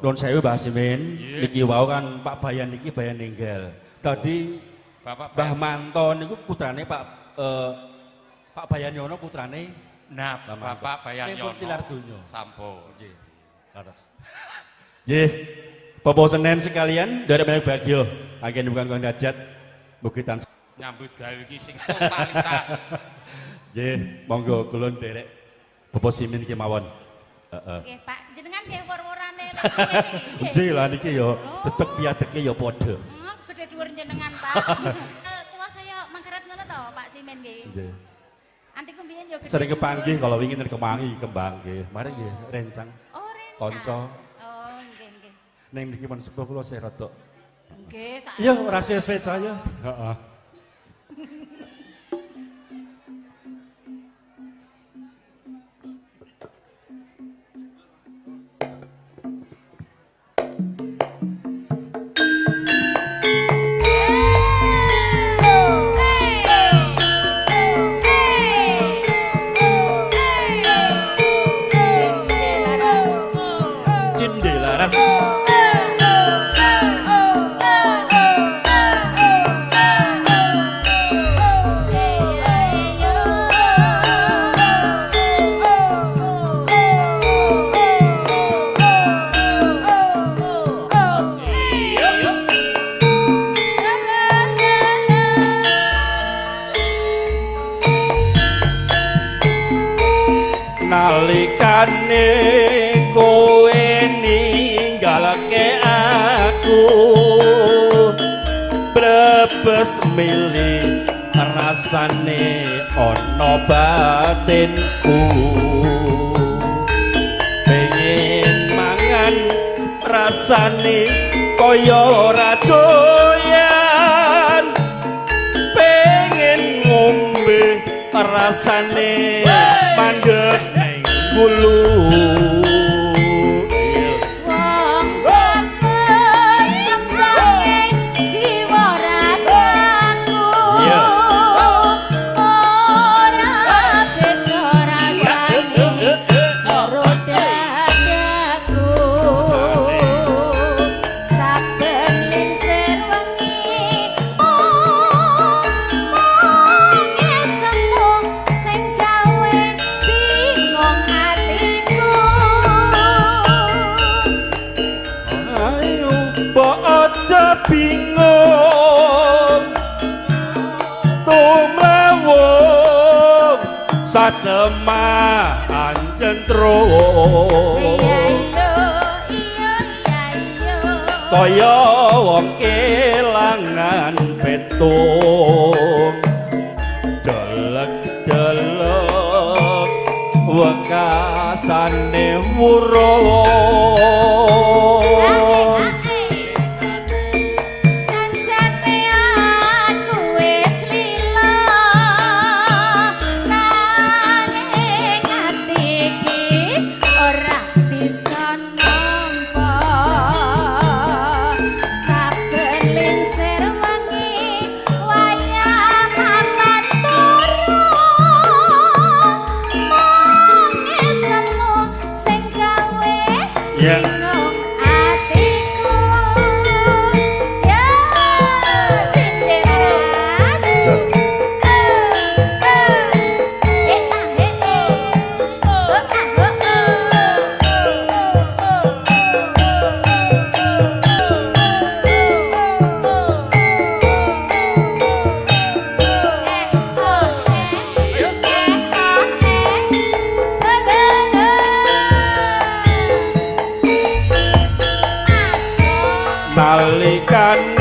Nuwun sewu Mbah Simin, niki wau kan Pak Bayan niki bayan ninggal. Dadi Mbah Manto niku putrane Pak Bayan Yono putrane Bapak Bayan Yono. Tilar donya. Sampun. Nggih. Laras. Nggih. Bapak Senen sekalian, dari banyak bahagia. Agen bukan kang dajat. Mugi tansah nyambut gawe iki sing totalitas. Nggih, monggo kula nderek Bapak Simin ki mawon. Nggih, Pak. Jenengan nggih wor-worane iki. Nggih lah niki ya dedeg piadeke ya padha. Gedhe dhuwur jenengan, Pak. Kula saya mangkarat ngono to, Pak Simin nggih. Nggih. Antiku mbiyen yo gedhe. Sering kepanggih kalau wingi nek kemangi kembang nggih. Mari nggih rencang. Oh, rencang. Kanca. Oh, nggih, nggih. Ning niki pun sepuh kula saya rada. Nggih, sak. Iya, ora suwe-suwe saya. Heeh. Nalikane kowe ninggalke aku brebes milih rasane ana batinku pengen mangan rasane kaya ora doyan pengen ngombe rasane mandeg bulu Wong bagus kembange jiwa ragaku ora beda rasane jero dadaku saben lingsir wengi monge semu sing gawe bingung atiku ayo mbok aja bingung tumrawung sademah ancentrung iya kaya wong kelangan petung delek-delek wekasane wurung janjane aku wis lila nanging ati iki ora bisa nampa saben lingsir wengi wayah papat turu monge semu sing gawe bingung atiku ya cinderas nalikane